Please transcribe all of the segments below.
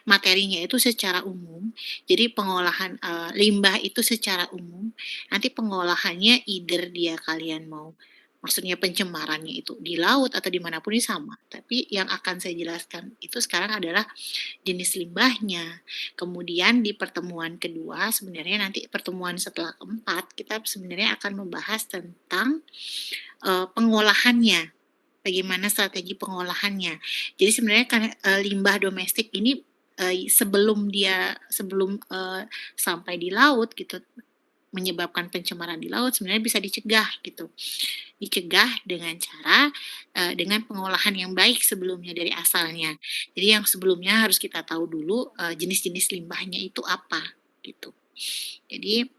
materinya itu secara umum, jadi pengolahan, limbah itu secara umum, nanti pengolahannya either dia kalian mau maksudnya pencemarannya itu di laut atau di mana pun ini sama, tapi yang akan saya jelaskan itu sekarang adalah jenis limbahnya. Kemudian di pertemuan kedua sebenarnya nanti pertemuan setelah keempat, kita sebenarnya akan membahas tentang, pengolahannya. Bagaimana strategi pengolahannya. Jadi sebenarnya kan, limbah domestik ini, sebelum sampai di laut gitu, menyebabkan pencemaran di laut sebenarnya bisa dicegah gitu. Dicegah dengan cara, dengan pengolahan yang baik sebelumnya dari asalnya. Jadi yang sebelumnya harus kita tahu dulu, jenis-jenis limbahnya itu apa, gitu. Jadi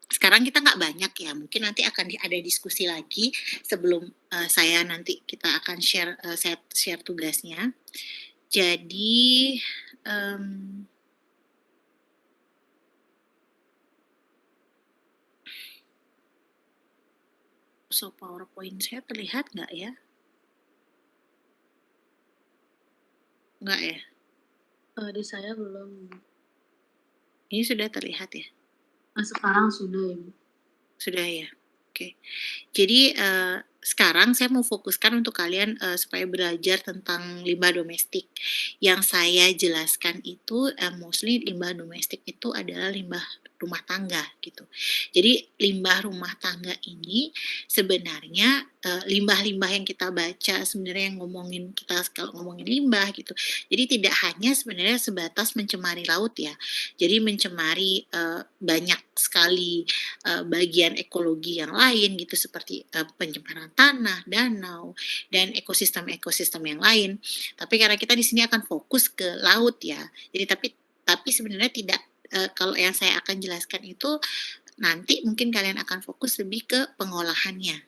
sekarang kita nggak banyak ya, mungkin nanti akan ada diskusi lagi sebelum, saya nanti kita akan saya share tugasnya. Jadi, mmm, PowerPoint saya terlihat nggak ya? Nggak ya? Di saya belum. Ini sudah terlihat ya? Sekarang sudah ya, Bu. Sudah ya? Oke. Jadi, sekarang saya mau fokuskan untuk kalian, supaya belajar tentang limbah domestik. Yang saya jelaskan itu, mostly limbah domestik itu adalah limbah rumah tangga, gitu. Jadi limbah rumah tangga ini sebenarnya, limbah-limbah yang kita baca sebenarnya yang ngomongin kita kalau ngomongin limbah gitu, jadi tidak hanya sebenarnya sebatas mencemari laut ya. Jadi mencemari, banyak sekali bagian ekologi yang lain gitu seperti, pencemaran tanah, danau, dan ekosistem-ekosistem yang lain. Tapi karena kita di sini akan fokus ke laut ya, jadi tapi sebenarnya tidak, kalau yang saya akan jelaskan itu nanti mungkin kalian akan fokus lebih ke pengolahannya,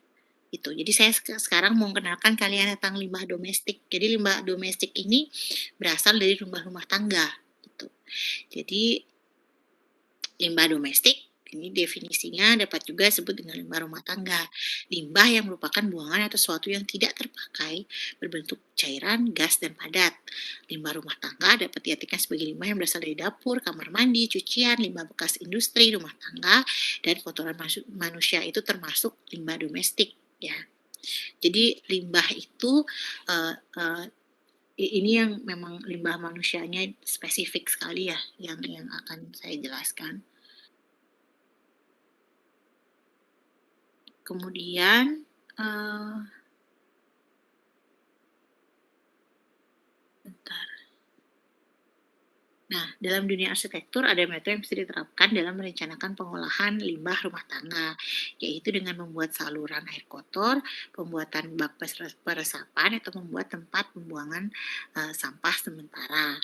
gitu. Jadi saya sekarang mau kenalkan kalian tentang limbah domestik. Jadi limbah domestik ini berasal dari rumah-rumah tangga, gitu. Jadi limbah domestik, ini definisinya dapat juga disebut dengan limbah rumah tangga. Limbah yang merupakan buangan atau sesuatu yang tidak terpakai berbentuk cairan, gas, dan padat. Limbah rumah tangga dapat diartikan sebagai limbah yang berasal dari dapur, kamar mandi, cucian, limbah bekas industri, rumah tangga, dan kotoran manusia itu termasuk limbah domestik ya. Jadi limbah itu eh, eh, ini yang memang limbah manusianya spesifik sekali ya yang akan saya jelaskan. Kemudian, bentar. Nah, dalam dunia arsitektur ada metode yang bisa diterapkan dalam merencanakan pengolahan limbah rumah tangga, yaitu dengan membuat saluran air kotor, pembuatan bak peresapan, atau membuat tempat pembuangan sampah sementara.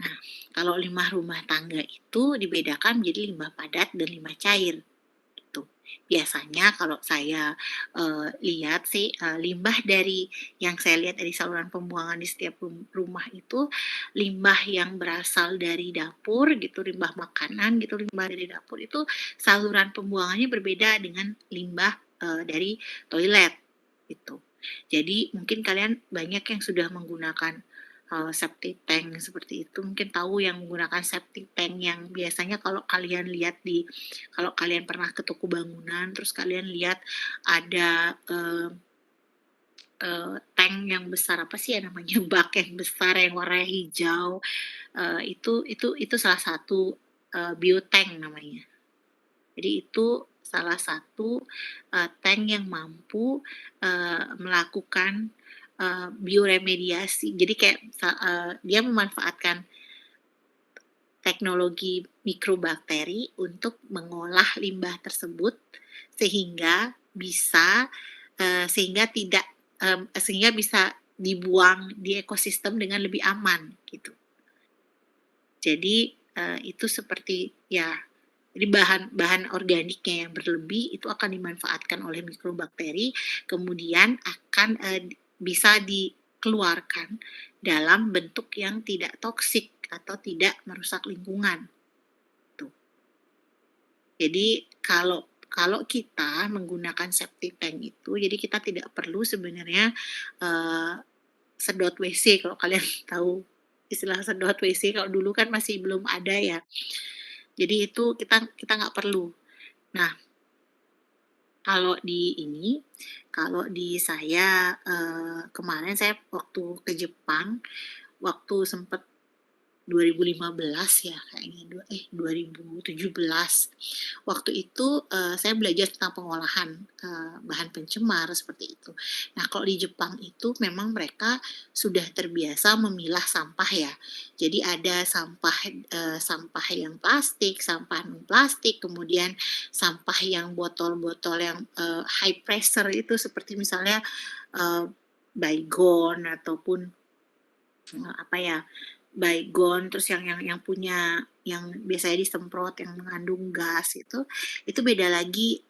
Nah, kalau limbah rumah tangga itu dibedakan menjadi limbah padat dan limbah cair. Gitu. Biasanya kalau saya, lihat sih, limbah dari yang saya lihat dari saluran pembuangan di setiap rumah itu, limbah yang berasal dari dapur gitu, limbah makanan gitu, limbah dari dapur itu saluran pembuangannya berbeda dengan limbah, dari toilet, gitu. Jadi mungkin kalian banyak yang sudah menggunakan, septic tank seperti itu, mungkin tahu yang menggunakan septic tank yang biasanya kalau kalian lihat kalau kalian pernah ke toko bangunan, terus kalian lihat ada, tank yang besar, apa sih ya namanya, bak yang besar yang warnanya hijau, itu salah satu, biotank namanya. Jadi itu salah satu, tank yang mampu, melakukan, bioremediasi. Jadi kayak dia memanfaatkan teknologi mikrobakteri untuk mengolah limbah tersebut sehingga bisa, sehingga tidak, sehingga bisa dibuang di ekosistem dengan lebih aman gitu. Jadi, itu seperti ya, jadi bahan bahan organiknya yang berlebih itu akan dimanfaatkan oleh mikrobakteri, kemudian akan, bisa dikeluarkan dalam bentuk yang tidak toksik atau tidak merusak lingkungan, tuh. Jadi kalau kalau kita menggunakan septic tank itu, jadi kita tidak perlu sebenarnya, eee, sedot WC kalau kalian tahu. istilah sedot WC kalau dulu kan masih belum ada ya. Jadi itu kita kita nggak perlu. Nah, kalau di ini, kalau di saya, kemarin saya waktu ke Jepang, waktu sempet 2015 ya kayaknya, 2017. Waktu itu, saya belajar tentang pengolahan, bahan pencemar seperti itu. Nah, kalau di Jepang itu memang mereka sudah terbiasa memilah sampah ya. Jadi ada sampah, sampah yang plastik, sampah non plastik, kemudian sampah yang botol-botol yang, high pressure itu seperti misalnya, eee, Baygon ataupun apa ya, Baygon, terus yang punya yang biasanya disemprot yang mengandung gas itu beda lagi,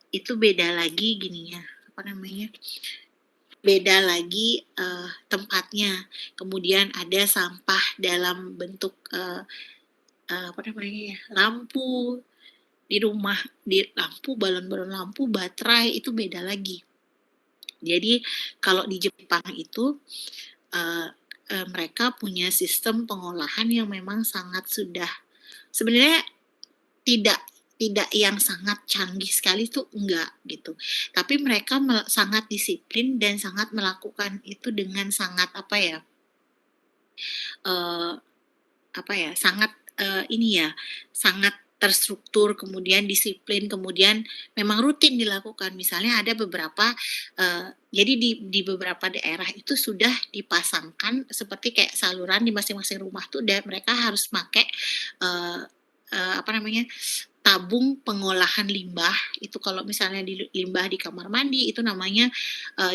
itu beda lagi gininya, apa namanya, beda lagi, tempatnya. Kemudian ada sampah dalam bentuk, apa namanya ya, lampu di rumah, di lampu, balon-balon lampu, baterai, itu beda lagi. Jadi kalau di Jepang itu eee mereka punya sistem pengolahan yang memang sangat sudah sebenarnya tidak tidak yang sangat canggih sekali tuh enggak, gitu. Tapi mereka sangat disiplin dan sangat melakukan itu dengan sangat apa ya, eee apa ya, sangat, ini ya, sangat terstruktur, kemudian disiplin, kemudian memang rutin dilakukan. Misalnya ada beberapa, jadi di beberapa daerah itu sudah dipasangkan seperti kayak saluran di masing-masing rumah tuh mereka harus make, eee apa namanya, tabung pengolahan limbah, itu kalau misalnya limbah di kamar mandi itu namanya,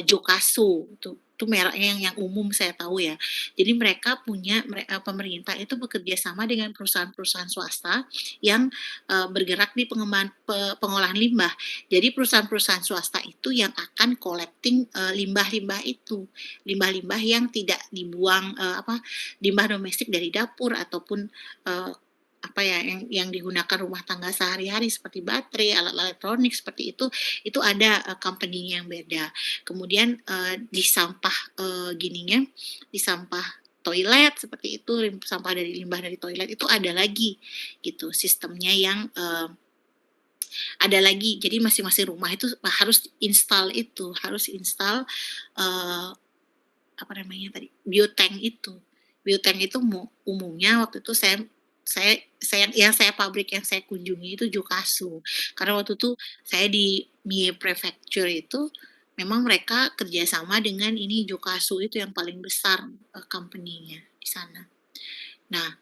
Jokasu, itu mereknya yang umum saya tahu ya. Jadi mereka punya pemerintah itu bekerja sama dengan perusahaan-perusahaan swasta yang, bergerak di pengolahan limbah. Jadi perusahaan-perusahaan swasta itu yang akan collecting, limbah-limbah itu, limbah-limbah yang tidak dibuang, limbah domestik dari dapur ataupun, eee, apa ya, yang digunakan rumah tangga sehari-hari seperti baterai, alat elektronik seperti itu ada, company yang beda. Kemudian, di sampah, gininya, di sampah toilet seperti itu, sampah dari limbah dari toilet itu ada lagi gitu sistemnya yang, ada lagi. Jadi masing-masing rumah itu harus install itu, harus install, eee, apa namanya tadi, biotank itu. Biotank itu umumnya waktu itu yang saya pabrik yang saya kunjungi itu Jokasu. Karena waktu itu saya di Mie Prefecture itu, memang mereka kerjasama dengan ini Jokasu itu yang paling besar, company-nya di sana. Nah,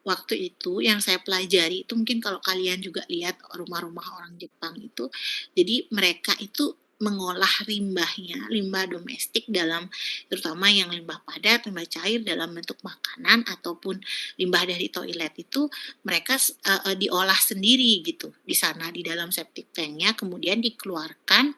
waktu itu yang saya pelajari itu mungkin kalau kalian juga lihat rumah-rumah orang Jepang itu, jadi mereka itu mengolah limbahnya, limbah domestik dalam terutama yang limbah padat, limbah cair dalam bentuk makanan ataupun limbah dari toilet itu mereka diolah sendiri gitu di sana di dalam septic tank-nya kemudian dikeluarkan,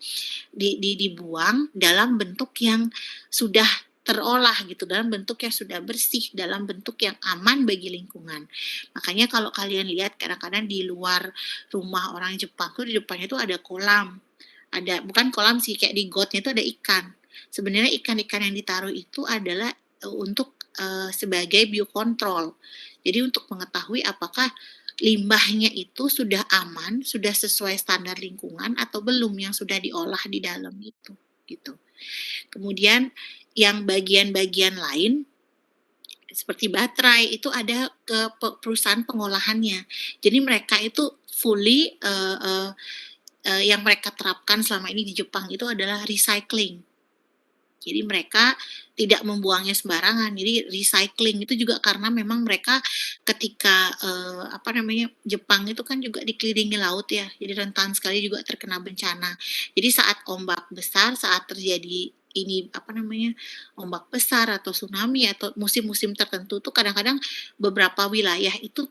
dibuang dalam bentuk yang sudah terolah gitu, dalam bentuk yang sudah bersih, dalam bentuk yang aman bagi lingkungan. Makanya kalau kalian lihat kadang-kadang di luar rumah orang Jepang tuh di depannya tuh ada kolam, ada bukan kolam sih, kayak di gotnya itu ada ikan. Sebenarnya ikan-ikan yang ditaruh itu adalah, untuk, sebagai biokontrol. Jadi untuk mengetahui apakah limbahnya itu sudah aman, sudah sesuai standar lingkungan atau belum yang sudah diolah di dalam itu, gitu. Kemudian yang bagian-bagian lain seperti baterai itu ada ke perusahaan pengolahannya. Jadi mereka itu fully, yang mereka terapkan selama ini di Jepang itu adalah recycling. Jadi mereka tidak membuangnya sembarangan, jadi recycling itu juga karena memang mereka ketika, apa namanya, Jepang itu kan juga dikelilingi laut ya, jadi rentan sekali juga terkena bencana. Jadi saat ombak besar, saat terjadi ini, apa namanya, ombak besar atau tsunami atau musim-musim tertentu tuh kadang-kadang beberapa wilayah itu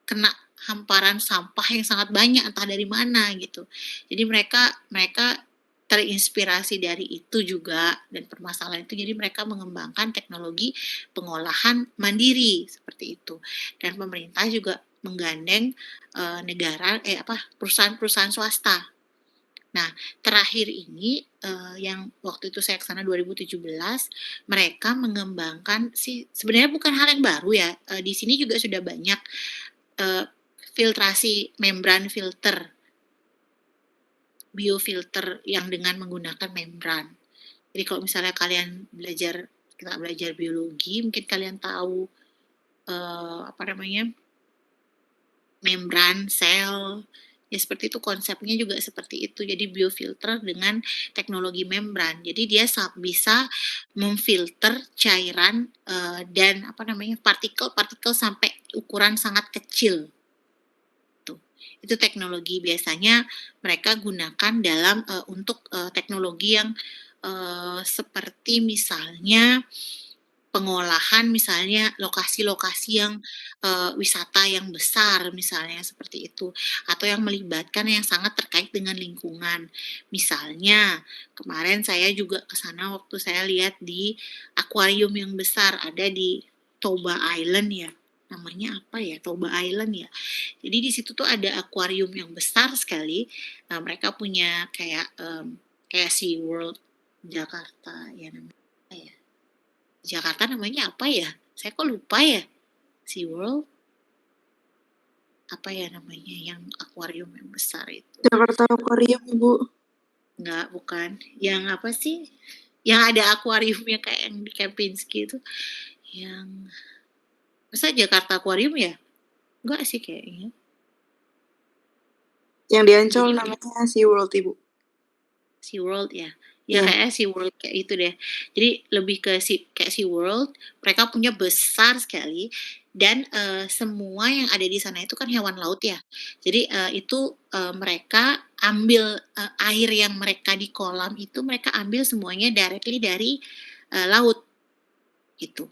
kena hamparan sampah yang sangat banyak entah dari mana gitu. Jadi mereka mereka terinspirasi dari itu juga dan permasalahan itu jadi mereka mengembangkan teknologi pengolahan mandiri seperti itu. Dan pemerintah juga menggandeng, perusahaan-perusahaan swasta Nah, terakhir ini, yang waktu itu saya ke sana 2017, mereka mengembangkan sebenarnya bukan hal yang baru ya, di sini juga sudah banyak, eee, filtrasi membran filter, biofilter yang dengan menggunakan membran. Jadi kalau misalnya kita belajar biologi, mungkin kalian tahu, apa namanya, membran sel, ya seperti itu konsepnya juga seperti itu. Jadi biofilter dengan teknologi membran. Jadi dia bisa memfilter cairan, dan apa namanya, partikel-partikel sampai ukuran sangat kecil, tuh. Itu teknologi biasanya mereka gunakan untuk, teknologi yang, seperti misalnya pengolahan misalnya lokasi-lokasi yang, wisata yang besar misalnya seperti itu, atau yang melibatkan yang sangat terkait dengan lingkungan. Misalnya kemarin saya juga ke sana waktu saya lihat di akuarium yang besar ada di Toba Island ya, namanya apa ya, Toba Island ya. Jadi di situ tuh ada akuarium yang besar sekali, mereka punya kayak SeaWorld Jakarta ya namanya apa ya? Jakarta namanya apa ya? Saya kok lupa ya? SeaWorld, apa ya namanya yang akuarium yang besar itu? Jakarta Aquarium, Ibu. Enggak, bukan. Yang apa sih? Yang ada akuariumnya kayak yang di Kempinski itu, yang masa Jakarta Aquarium ya? Enggak sih kayaknya. Yang di Ancol Jadi namanya SeaWorld, Ibu. SeaWorld ya? Ya Iya. kayaknya SeaWorld kayak itu deh. Jadi lebih ke kayak SeaWorld, mereka punya besar sekali dan, semua yang ada di sana itu kan hewan laut ya. Jadi, mereka ambil, air yang mereka di kolam itu mereka ambil semuanya directly dari, laut, gitu.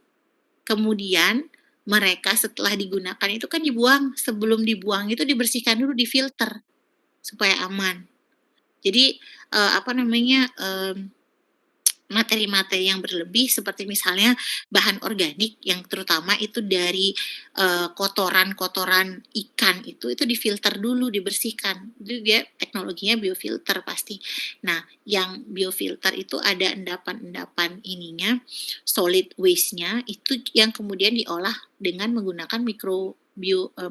Kemudian mereka setelah digunakan itu kan dibuang, sebelum dibuang itu dibersihkan dulu, difilter supaya aman. Jadi, apa namanya, materi-materi yang berlebih seperti misalnya bahan organik yang terutama itu dari, kotoran-kotoran ikan itu difilter dulu, dibersihkan. Jadi dia teknologinya biofilter pasti. Nah, yang biofilter itu ada endapan-endapan ininya, solid waste-nya itu yang kemudian diolah dengan menggunakan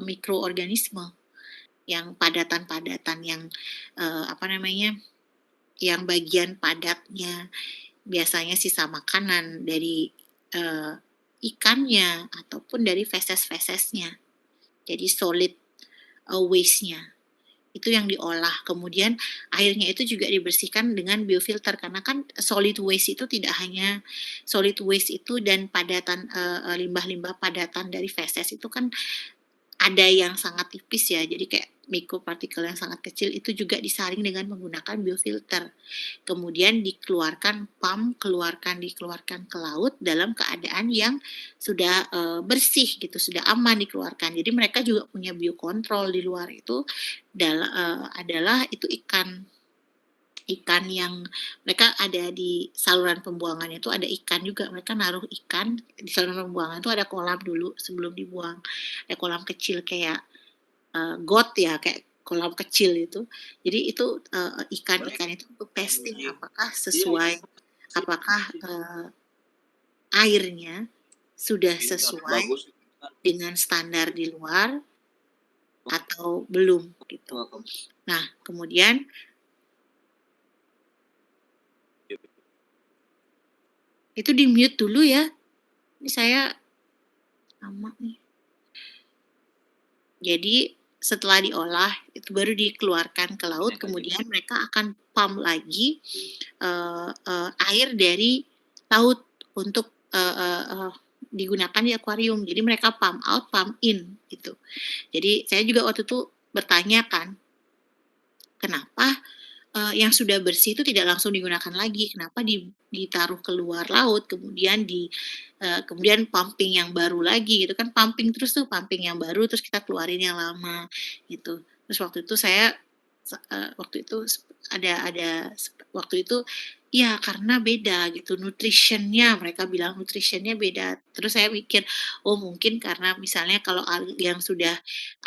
mikroorganisme yang padatan-padatan yang, apa namanya, yang bagian padatnya biasanya sisa makanan dari, eee, ikannya ataupun dari feses-fesesnya. Jadi solid, waste-nya, itu yang diolah. Kemudian airnya itu juga dibersihkan dengan biofilter karena kan solid waste itu tidak hanya solid waste itu dan padatan, limbah-limbah padatan dari feses itu kan ada yang sangat tipis ya, jadi kayak mikropartikel yang sangat kecil itu juga disaring dengan menggunakan biofilter. Kemudian dikeluarkan ke laut dalam keadaan yang sudah, bersih gitu, sudah aman dikeluarkan. Jadi mereka juga punya biokontrol di luar itu adalah itu ikan. Ikan yang mereka ada di saluran pembuangannya itu ada ikan juga, mereka naruh ikan di saluran pembuangan itu ada kolam dulu sebelum dibuang. Ada kolam kecil kayak, got ya, kayak kolam kecil itu. Jadi itu, ikan-ikan itu untuk testing apakah, airnya sudah sesuai dengan standar di luar atau belum gitu. Nah, kemudian itu di-mute dulu ya. Ini saya lama nih. Jadi setelah diolah itu baru dikeluarkan ke laut, kemudian mereka akan pump lagi, air dari laut untuk, eee eee eee, digunakan di akuarium. Jadi mereka pump out, pump in gitu. Jadi saya juga waktu itu bertanya kan, kenapa, yang sudah bersih itu tidak langsung digunakan lagi, kenapa ditaruh keluar laut, kemudian pumping yang baru lagi gitu kan, pumping terus tuh, pumping yang baru terus kita keluarin yang lama gitu. Terus waktu itu saya waktu itu waktu itu Iya, karena beda gitu, nutrition-nya mereka bilang nutrition-nya beda. Terus saya mikir, oh mungkin karena misalnya kalau yang sudah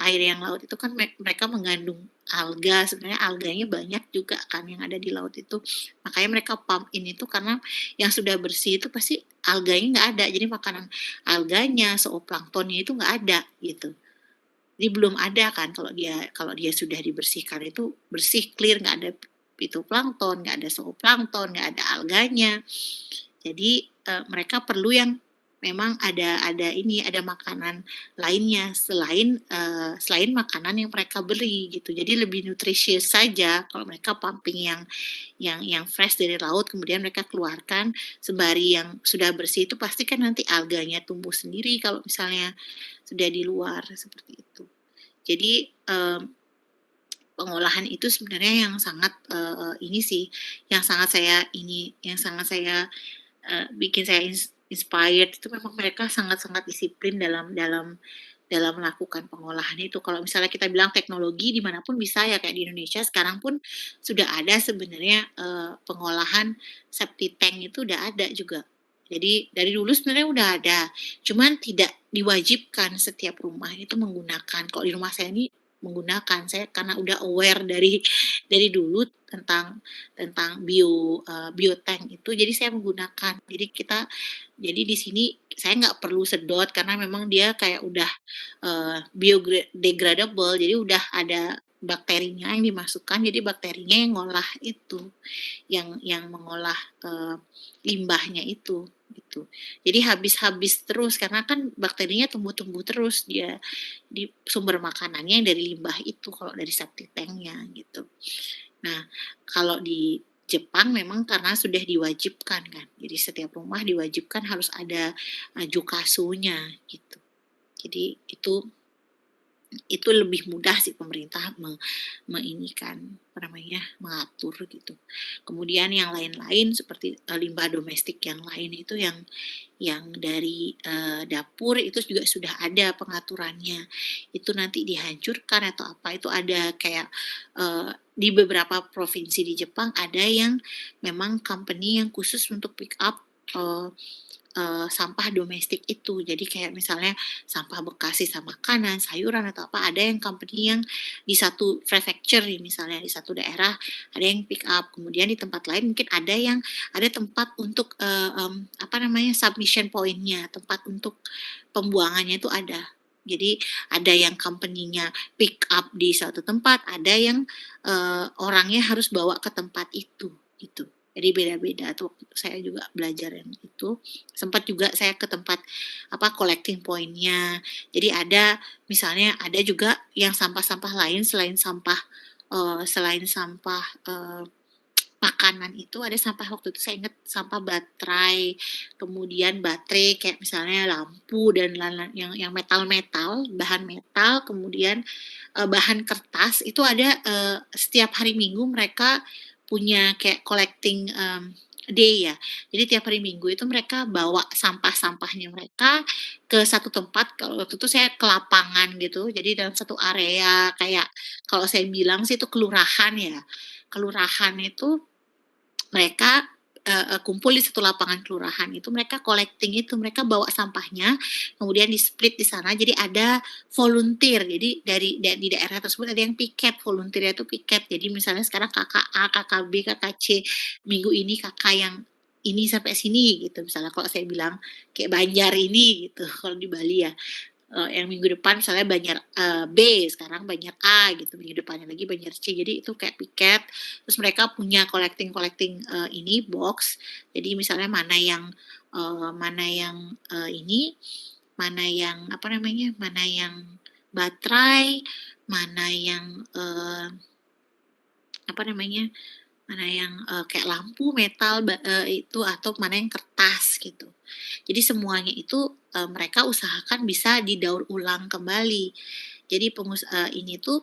air yang laut itu kan mereka mengandung alga, sebenarnya alganya banyak juga kan yang ada di laut itu. Makanya mereka pump in itu karena yang sudah bersih itu pasti alganya nggak ada, jadi makanan alganya, zooplanktonnya itu nggak ada gitu. Jadi belum ada kan kalau dia sudah dibersihkan itu bersih, clear, nggak ada fitoplankton, nggak ada zooplankton, nggak ada alganya. Jadi, mereka perlu yang memang ada makanan lainnya selain makanan yang mereka beli gitu. Jadi lebih nutritious saja kalau mereka pumping yang fresh dari laut kemudian mereka keluarkan, sembari yang sudah bersih itu pasti kan nanti alganya tumbuh sendiri kalau misalnya sudah di luar, seperti itu. Jadi, pengolahan itu sebenarnya yang sangat, ini sih, yang sangat saya, bikin saya inspired itu memang mereka sangat-sangat disiplin dalam melakukan pengolahan itu. Kalau misalnya kita bilang teknologi di mana pun bisa ya, kayak di Indonesia sekarang pun sudah ada sebenarnya, pengolahan septic tank itu udah ada juga. Jadi dari dulu sebenarnya udah ada, cuman tidak diwajibkan setiap rumah itu menggunakan. Kalau di rumah saya ini menggunakan, saya karena udah aware dari dulu tentang biotank itu, jadi saya menggunakan. Jadi di sini saya nggak perlu sedot karena memang dia kayak udah biodegradable, jadi udah ada bakterinya yang dimasukkan, jadi bakterinya yang ngolah itu, yang mengolah, limbahnya itu, gitu. Jadi habis-habis terus karena kan bakterinya tumbuh-tumbuh terus dia di sumber makanannya yang dari limbah itu kalau dari septic tank-nya, gitu. Nah, kalau di Jepang memang karena sudah diwajibkan kan, jadi setiap rumah diwajibkan harus ada, jukasunya gitu. Jadi itu lebih mudah sih pemerintah meinikan, apa namanya, mengatur gitu. Kemudian yang lain-lain seperti, limbah domestik yang lain itu yang dari, dapur itu juga sudah ada pengaturannya. Itu nanti dihancurkan atau apa, itu ada kayak, di beberapa provinsi di Jepang ada yang memang company yang khusus untuk pick up, eee sampah domestik itu. Jadi kayak misalnya sampah bekas sisa makanan, sayuran, atau apa, ada yang company yang di satu prefecture nih misalnya, di satu daerah ada yang pick up, kemudian di tempat lain mungkin ada tempat untuk, apa namanya, submission point-nya, tempat untuk pembuangannya itu ada. Jadi ada yang company-nya pick up di suatu tempat, ada yang, orangnya harus bawa ke tempat itu, gitu. Jadi beda-beda tuh waktu itu saya juga belajar yang itu. Sempat juga saya ke tempat, apa, collecting point-nya. Jadi misalnya ada juga yang sampah-sampah lain selain sampah, makanan itu ada sampah waktu itu saya ingat sampah baterai, kemudian baterai kayak misalnya lampu dan lain-lain yang metal-metal, bahan metal, kemudian, bahan kertas itu ada, setiap hari Minggu mereka punya kayak collecting, day ya. Jadi tiap hari Minggu itu mereka bawa sampah-sampahnya mereka ke satu tempat, kalau waktu itu saya ke lapangan gitu, jadi dalam satu area kayak kalau saya bilang sih itu kelurahan ya. Kelurahan itu mereka, kumpul di satu lapangan kelurahan itu mereka collecting itu, mereka bawa sampahnya, kemudian di-split di sana jadi ada volunteer. Jadi di daerah tersebut ada yang piket, volunteer-nya itu piket. Jadi misalnya sekarang kakak A, kakak B, kakak C, minggu ini kakak yang ini sampai sini gitu, misalnya kalau saya bilang kayak Banjar ini gitu kalau di Bali ya. Yang minggu depan misalnya Banjar, B, sekarang Banjar A gitu, minggu depannya lagi Banjar C. Jadi itu kayak piket, terus mereka punya collecting-collecting, ini box. Jadi misalnya ini, mana yang apa namanya, mana yang baterai, mana yang, apa namanya, mana yang, kayak lampu, metal, itu atau mana yang kertas gitu. Jadi semuanya itu, mereka usahakan bisa didaur ulang kembali. Jadi ini tuh,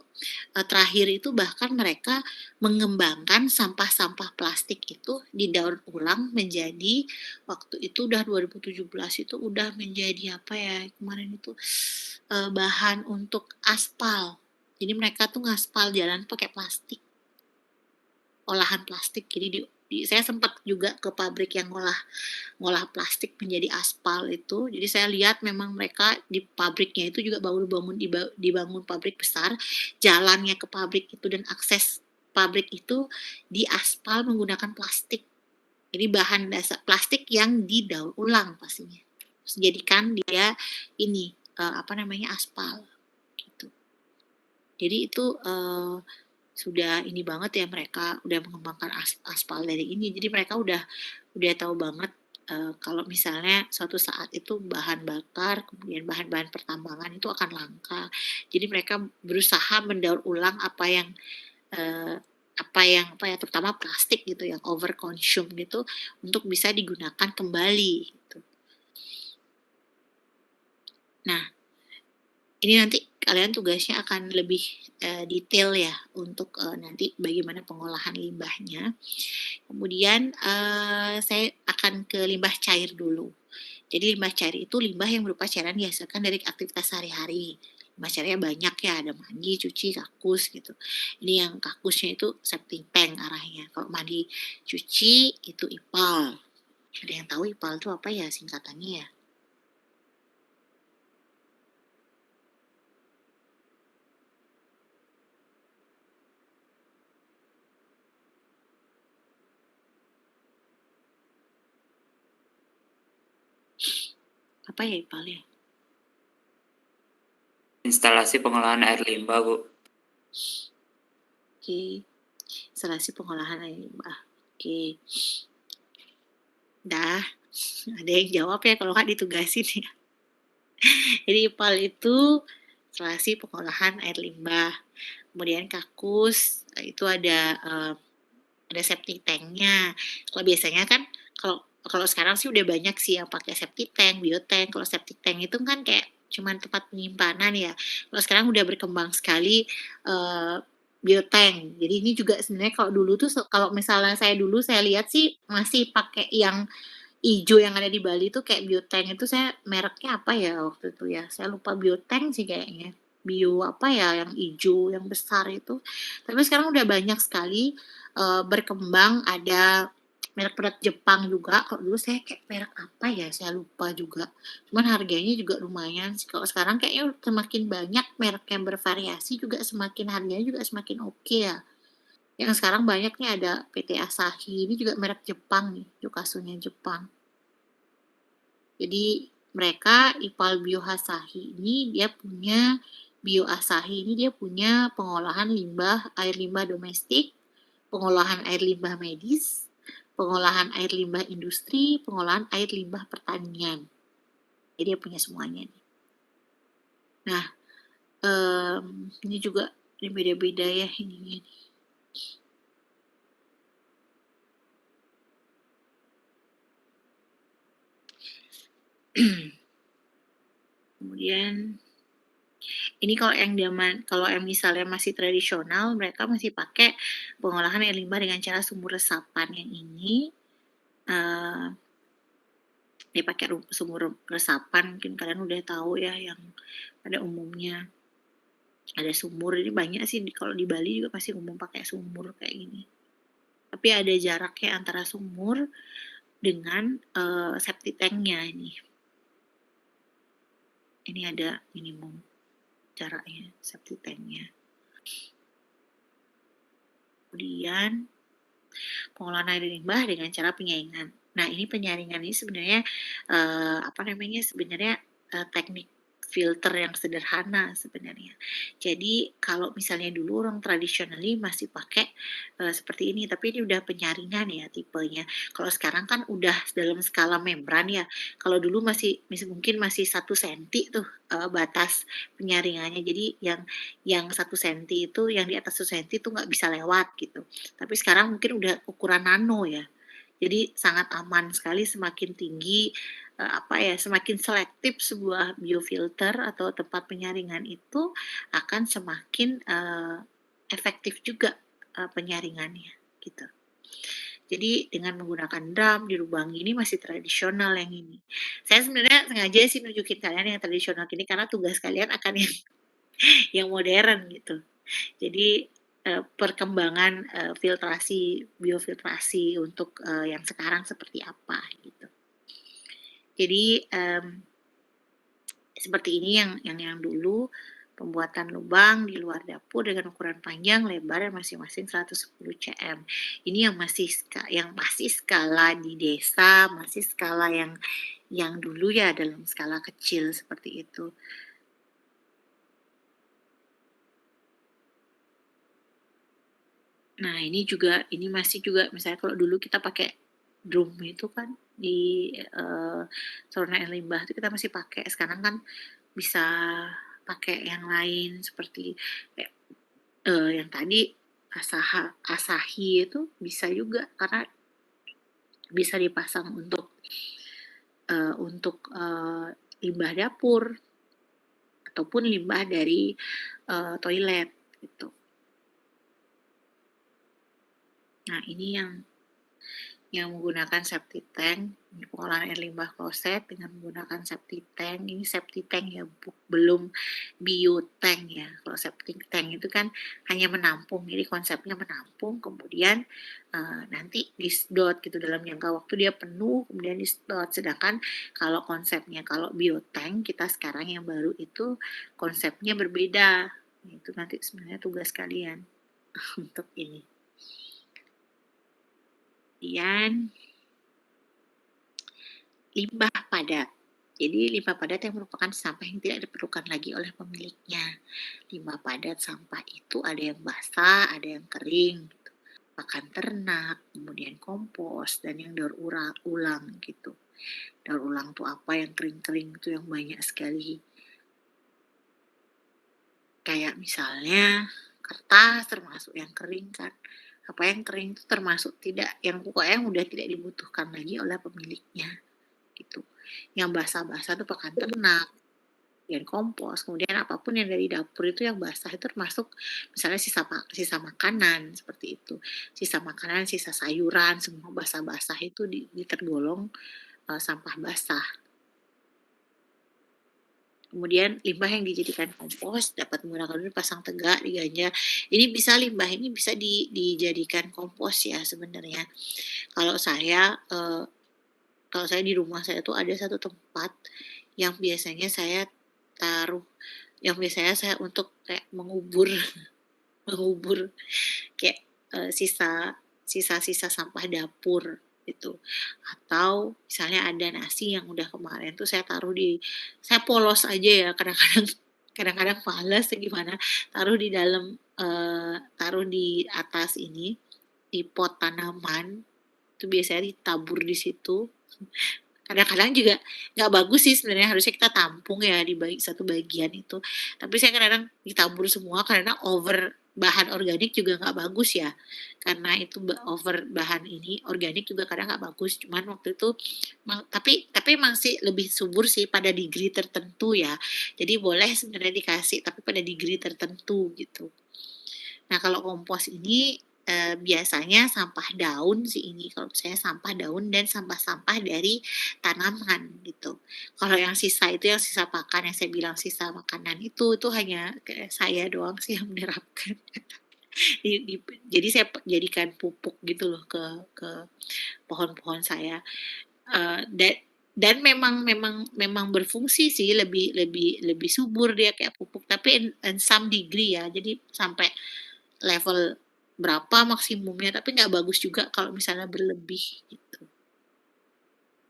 terakhir itu bahkan mereka mengembangkan sampah-sampah plastik itu didaur ulang menjadi waktu itu udah 2017 itu udah menjadi apa ya, kemarin itu, bahan untuk aspal. Jadi mereka tuh ngaspal jalan pakai plastik. Olahan plastik, jadi Saya sempat juga ke pabrik yang ngolah plastik menjadi aspal itu. Jadi saya lihat memang mereka di pabriknya itu juga baru dibangun pabrik besar, jalannya ke pabrik itu dan akses pabrik itu diaspal menggunakan plastik. Jadi bahan dasar plastik yang didaur ulang pastinya. Terus jadikan dia ini, apa namanya, aspal, gitu. Jadi itu, sudah ini banget ya mereka udah mengembangkan aspal dari ini. Jadi mereka udah tahu banget, kalau misalnya suatu saat itu bahan bakar, kemudian bahan-bahan pertambangan itu akan langka. Jadi mereka berusaha mendaur ulang eee, apa ya, terutama plastik gitu yang over consume gitu, untuk bisa digunakan kembali gitu. Nah, ini nanti kalian tugasnya akan lebih, detail ya untuk, nanti bagaimana pengolahan limbahnya. Kemudian, saya akan ke limbah cair dulu. Jadi limbah cair itu limbah yang berupa cairan dihasilkan dari aktivitas sehari-hari. Limbah cairnya banyak ya, ada mandi, cuci, kakus gitu. Ini yang kakusnya itu septic tank arahnya. Kalau mandi, cuci itu IPAL. Ada yang tahu IPAL itu apa ya singkatannya ya? Apa ya IPAL ya? Instalasi pengolahan air limbah, Bu. Oke, instalasi pengolahan air limbah. Oke, dah. Ada yang jawab ya kalau nggak ditugasin ya. Jadi IPAL itu instalasi pengolahan air limbah. Kemudian kakus, itu ada septic tanknya. Kalau biasanya kan kalau kalau sekarang sih udah banyak sih yang pakai septic tank, biotank. Kalau septic tank itu kan kayak cuman tempat penyimpanan ya. Kalau sekarang udah berkembang sekali, eee, biotank. Jadi ini juga sebenarnya kalau dulu tuh kalau misalnya saya lihat sih masih pakai yang ijo yang ada di Bali tuh kayak biotank itu saya mereknya apa ya waktu itu ya, saya lupa biotank sih kayaknya. Bio apa ya yang ijo, yang besar itu. Tapi sekarang udah banyak sekali, berkembang ada merek-merek Jepang juga, kalau dulu saya kayak merek apa ya, saya lupa juga. Cuman harganya juga lumayan sih, kalau sekarang kayaknya semakin banyak merek yang bervariasi juga semakin harganya juga semakin oke ya. Yang sekarang banyak nih ada PT Asahi, ini juga merek Jepang nih, Yokasunya Jepang. Jadi mereka Ipal Bio Asahi ini dia punya pengolahan air limbah domestik, pengolahan air limbah medis, pengolahan air limbah industri, pengolahan air limbah pertanian. Jadi dia punya semuanya nih. Nah, ini juga ini beda-beda ya ininya nih. Kemudian ini kalau yang misalnya masih tradisional, mereka masih pakai pengolahan air limbah dengan cara sumur resapan yang ini, eee, dia pakai sumur resapan mungkin kalian udah tahu ya yang pada umumnya ada sumur, ini banyak sih kalau di Bali juga pasti umum pakai sumur kayak gini. Tapi ada jaraknya antara sumur dengan, septic tank-nya ini. Ini ada minimum jaraknya septic tank-nya. Kemudian pengolahan air limbah dengan cara penyaringan. Nah, ini penyaringan ini sebenarnya, apa namanya, sebenarnya, teknik filter yang sederhana sebenarnya. Jadi kalau misalnya dulu orang traditionally masih pakai, seperti ini, tapi ini udah penyaringan ya tipenya. Kalau sekarang kan udah dalam skala membran ya. Kalau dulu mungkin masih 1 senti tuh, batas penyaringannya. Jadi yang 1 senti itu, yang di atas 1 senti itu nggak bisa lewat gitu. Tapi sekarang mungkin udah ukuran nano ya. Jadi sangat aman sekali semakin tinggi, apa ya, semakin selektif sebuah biofilter atau tempat penyaringan itu akan semakin, efektif juga, penyaringannya gitu. Jadi dengan menggunakan drum dirubang ini masih tradisional yang ini. Saya sebenarnya sengaja sih nunjukin kalian yang tradisional ini karena tugas kalian akan yang yang modern gitu. Jadi perkembangan, filtrasi, biofiltrasi untuk, yang sekarang seperti apa gitu. Jadi, seperti ini yang dulu, pembuatan lubang di luar dapur dengan ukuran panjang, lebar masing-masing 110 cm. Ini yang masih skala di desa, masih skala yang dulu ya dalam skala kecil seperti itu. Nah ini masih juga misalnya kalau dulu kita pakai drum itu kan di, saluran air limbah itu kita masih pakai, sekarang kan bisa pakai yang lain seperti kayak, yang tadi Asahi itu bisa juga karena bisa dipasang untuk limbah dapur ataupun limbah dari, toilet gitu. Nah ini yang menggunakan septic tank, pengolahan air limbah kloset dengan menggunakan septic tank. Ini septic tank ya, belum biotank ya. Kalau septic tank itu kan hanya menampung, jadi konsepnya menampung, kemudian nanti disedot gitu dalam jangka waktu dia penuh, kemudian disedot. Sedangkan kalau konsepnya, kalau biotank kita sekarang yang baru itu konsepnya berbeda. Itu nanti sebenarnya tugas kalian untuk ini. Kemudian limbah padat. Jadi limbah padat yang merupakan sampah yang tidak diperlukan lagi oleh pemiliknya. Limbah padat sampah itu ada yang basah, ada yang kering, gitu. Pakan ternak, kemudian kompos, dan yang daur ulang gitu. Daur ulang tuh apa yang kering-kering itu yang banyak sekali. Kayak misalnya kertas termasuk yang kering kan. Apa yang kering itu termasuk yang pokoknya yang udah tidak dibutuhkan lagi oleh pemiliknya gitu. Yang basah-basah itu pakan ternak, kemudian kompos, kemudian apapun yang dari dapur itu yang basah itu termasuk misalnya sisa makanan seperti itu. Sisa makanan, sisa sayuran, semua basah-basah itu tergolong sampah basah. Kemudian limbah yang dijadikan kompos dapat menggunakan dipasang tegak, diganja. Limbah ini bisa dijadikan kompos ya sebenarnya. Kalau saya di rumah saya tuh ada satu tempat yang biasanya saya taruh, yang biasanya saya untuk kayak mengubur mengubur kayak, sisa-sisa sampah dapur gitu. Atau misalnya ada nasi yang udah kemarin tuh saya polos aja ya kadang-kadang kadang-kadang males atau gimana, taruh di atas ini, di pot tanaman, itu biasanya ditabur di situ. Kadang-kadang juga nggak bagus sih sebenarnya, harusnya kita tampung ya di satu bagian itu. Tapi saya kadang-kadang ditabur semua karena over bahan organik juga nggak bagus ya. Karena itu over bahan ini organik juga kadang nggak bagus. Cuman waktu itu tapi masih lebih subur sih pada degree tertentu ya. Jadi boleh sebenarnya dikasih tapi pada degree tertentu gitu. Nah, kalau kompos ini, biasanya sampah daun sih ini, kalau saya sampah daun dan sampah-sampah dari tanaman gitu. Kalau yang sisa itu yang sisa pakan, yang saya bilang sisa makanan itu hanya kayak saya doang sih yang menerapkan. Jadi saya jadikan pupuk gitu loh ke pohon-pohon saya, eee, da dan memang berfungsi sih, lebih lebih lebih subur dia kayak pupuk, tapi in some degree ya. Jadi sampai level berapa maksimumnya, tapi nggak bagus juga kalau misalnya berlebih gitu.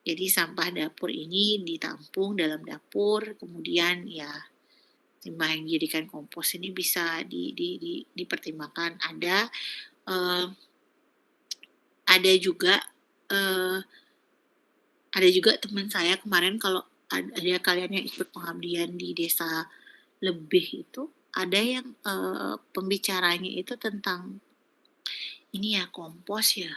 Jadi sampah dapur ini ditampung dalam dapur, kemudian ya limbah yang dijadikan kompos ini bisa dipertimbangkan. Eee, eee, ada juga teman saya kemarin kalau ada kalian yang ikut pengabdian di desa lebih itu, ada yang, pembicaranya itu tentang ini ya, kompos ya.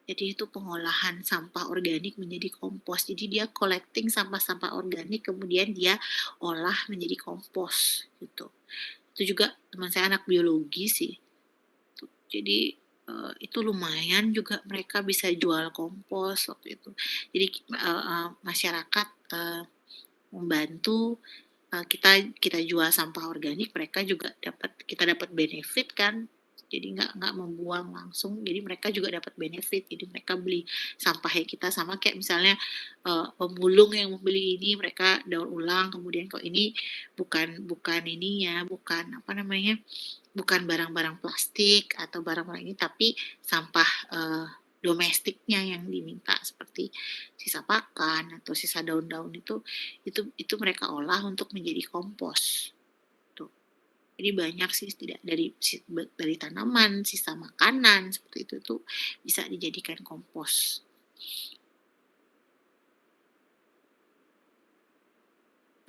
Jadi itu pengolahan sampah organik menjadi kompos. Jadi dia collecting sampah-sampah organik kemudian dia olah menjadi kompos gitu. Itu juga teman saya anak biologi sih. Jadi, itu lumayan juga mereka bisa jual kompos waktu itu. Jadi, masyarakat, membantu, kita kita jual sampah organik, kita dapat benefit kan, Jadi nggak membuang langsung, jadi mereka juga dapat benefit. Jadi mereka beli sampahnya kita sama kayak misalnya, pemulung yang membeli ini mereka daur ulang, kemudian kok ini bukan ininya, bukan apa namanya, bukan barang-barang plastik atau barang-barang ini, tapi sampah, domestiknya yang diminta seperti sisa pakan atau sisa daun-daun itu mereka olah untuk menjadi kompos, tuh. Jadi banyak sih tidak dari tanaman, sisa makanan seperti itu tuh bisa dijadikan kompos.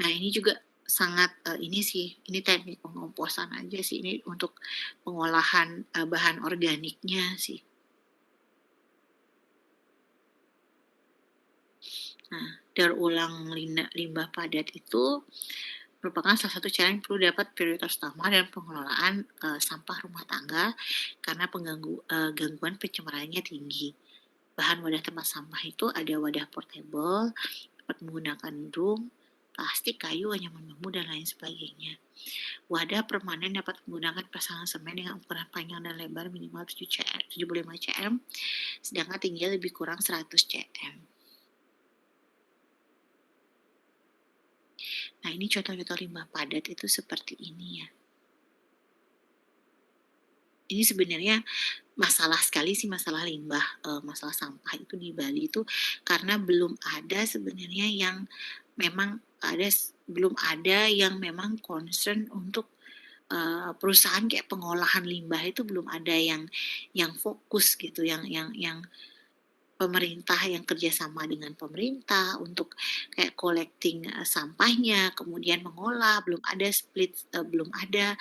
Nah ini juga sangat, ini sih, ini teknik pengomposan aja sih, ini untuk pengolahan, bahan organiknya sih. Nah, daur ulang limbah padat itu merupakan salah satu cara yang perlu dapat prioritas utama dalam pengelolaan, sampah rumah tangga karena gangguan pencemarannya tinggi. Bahan wadah tempat sampah itu ada wadah portable, dapat menggunakan drum, plastik, kayu, anyaman bambu, dan lain sebagainya. Wadah permanen dapat menggunakan pasangan semen dengan ukuran panjang dan lebar minimal 75 cm, sedangkan tingginya lebih kurang 100 cm. Nah, ini contoh-contoh limbah padat itu seperti ini ya. Ini sebenarnya masalah sekali sih masalah limbah, masalah sampah itu di Bali itu karena belum ada sebenarnya yang memang belum ada yang memang concern untuk, perusahaan kayak pengolahan limbah itu belum ada yang fokus gitu, yang pemerintah yang kerjasama dengan pemerintah untuk kayak collecting, sampahnya, kemudian mengolah, belum ada split, belum ada,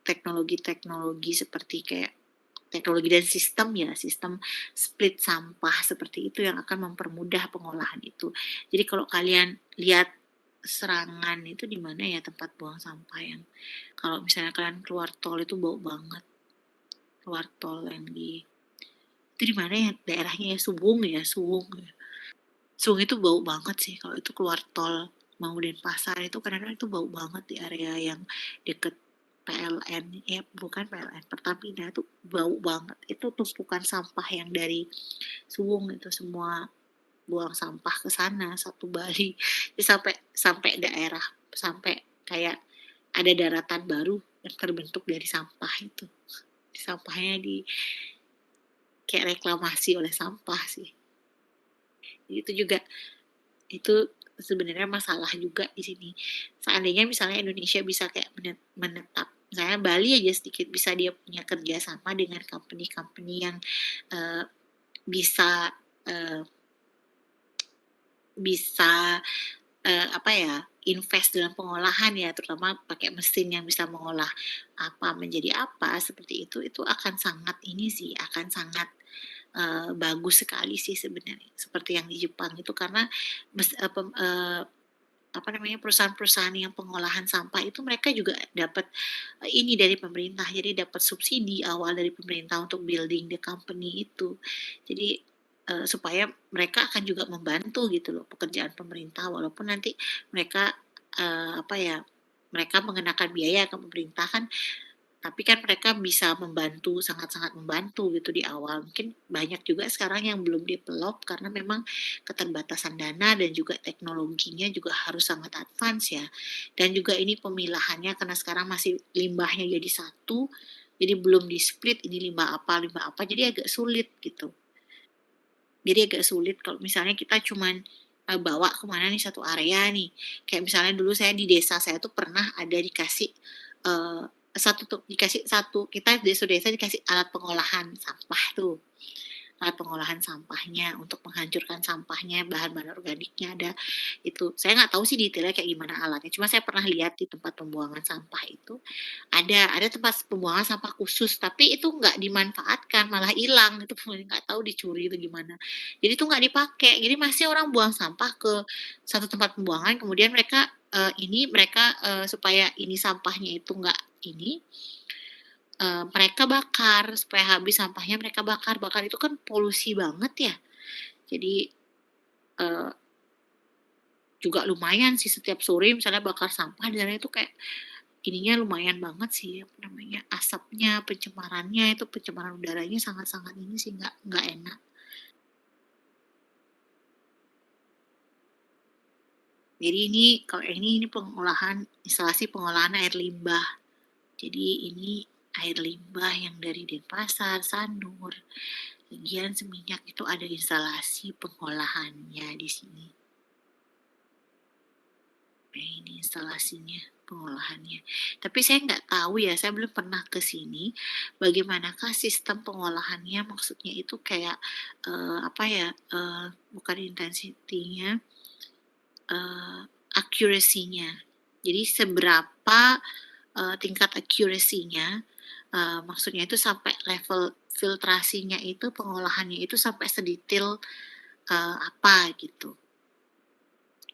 teknologi-teknologi seperti kayak teknologi dan sistem ya, sistem split sampah seperti itu yang akan mempermudah pengolahan itu. Jadi kalau kalian lihat Serangan itu di mana ya tempat buang sampah yang kalau misalnya kalian keluar tol itu bau banget, keluar tol yang itu di mana ya daerahnya ya, Suwung ya, Suwung ya. Suwung itu bau banget sih kalau itu keluar tol mau Denpasar itu kadang-kadang itu bau banget di area yang deket PLN, bukan PLN, Pertamina itu bau banget. Itu tumpukan sampah yang dari Suwung itu semua buang sampah ke sana satu Bali. Jadi sampai sampai daerah sampai kayak ada daratan baru yang terbentuk dari sampah itu. Sampahnya kayak reklamasi oleh sampah sih. Itu juga itu sebenarnya masalah juga di sini. Seandainya misalnya Indonesia bisa kayak menetap, misalnya Bali aja sedikit bisa dia punya kerjasama dengan company-company yang uh, bisa uh, bisa apa ya invest dalam pengolahan ya, terutama pakai mesin yang bisa mengolah apa menjadi apa seperti itu akan sangat ini sih akan sangat bagus sekali sih sebenarnya seperti yang di Jepang itu karena apa namanya perusahaan-perusahaan yang pengolahan sampah itu mereka juga dapat ini dari pemerintah jadi dapat subsidi awal dari pemerintah untuk building the company itu jadi supaya mereka akan juga membantu gitu loh pekerjaan pemerintah walaupun nanti mereka apa ya mereka mengenakan biaya ke pemerintah kan tapi kan mereka bisa membantu, sangat-sangat membantu gitu di awal. Mungkin banyak juga sekarang yang belum develop karena memang keterbatasan dana dan juga teknologinya juga harus sangat advance ya. Dan juga ini pemilahannya karena sekarang masih limbahnya jadi satu, jadi belum di-split ini limbah apa, jadi agak sulit gitu. Jadi agak sulit kalau misalnya kita cuman bawa kemana nih satu area nih. Kayak misalnya dulu saya di desa saya tuh pernah ada dikasih eh, dikasih satu kita desa-desa dikasih alat pengolahan sampah tuh alat pengolahan sampahnya untuk menghancurkan sampahnya bahan-bahan organiknya ada itu saya nggak tahu sih detailnya kayak gimana alatnya cuma saya pernah lihat di tempat pembuangan sampah itu ada tempat pembuangan sampah khusus tapi itu nggak dimanfaatkan malah hilang itu nggak tahu dicuri itu gimana jadi itu nggak dipakai jadi masih orang buang sampah ke satu tempat pembuangan kemudian mereka supaya ini sampahnya itu nggak ini mereka bakar supaya habis sampahnya mereka bakar itu kan polusi banget ya jadi uh, juga lumayan sih setiap sore misalnya bakar sampah dan itu kayak ininya lumayan banget sih, apa namanya, asapnya, pencemarannya, itu pencemaran udaranya sangat-sangat ini sih, nggak enak. Jadi ini kalau ini pengolahan instalasi pengolahan air limbah. Jadi ini air limbah yang dari Denpasar, Sanur, Legian, Seminyak itu ada instalasi pengolahannya di sini. Nah, ini instalasinya, pengolahannya. Tapi saya nggak tahu ya, saya belum pernah ke sini. Bagaimanakah sistem pengolahannya? Maksudnya itu kayak apa ya? Bukan intensitinya, accuracy-nya. Jadi seberapa tingkat accuracy-nya, maksudnya itu sampai level filtrasinya itu, pengolahannya itu sampai sedetail apa gitu.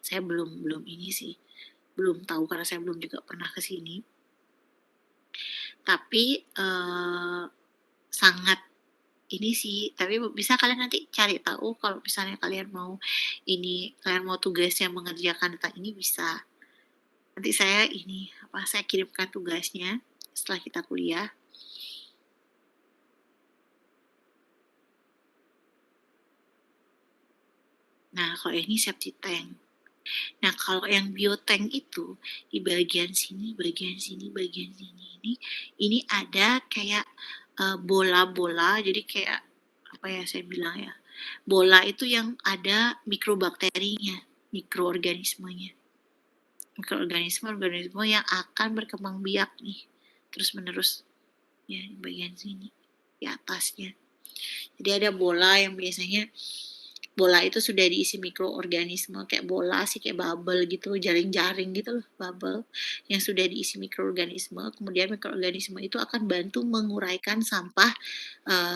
Saya belum ini sih, belum tahu karena saya belum juga pernah ke sini. Tapi sangat ini sih, tapi bisa kalian nanti cari tahu kalau misalnya kalian mau tugasnya mengerjakan tentang ini bisa. Nanti saya kirimkan tugasnya setelah kita kuliah. Nah, kalau ini septic tank. Nah, kalau yang biotank itu di bagian sini, bagian sini, bagian sini ini ada kayak bola-bola, jadi kayak apa ya saya bilang ya, bola itu yang ada mikrobakterinya, mikroorganismenya, organisme yang akan berkembang biak nih terus menerus ya di bagian sini di atasnya. Jadi ada bola yang biasanya bola itu sudah diisi mikroorganisme kayak bola sih kayak bubble gitu, jaring-jaring gitu loh, bubble yang sudah diisi mikroorganisme. Kemudian mikroorganisme itu akan bantu menguraikan sampah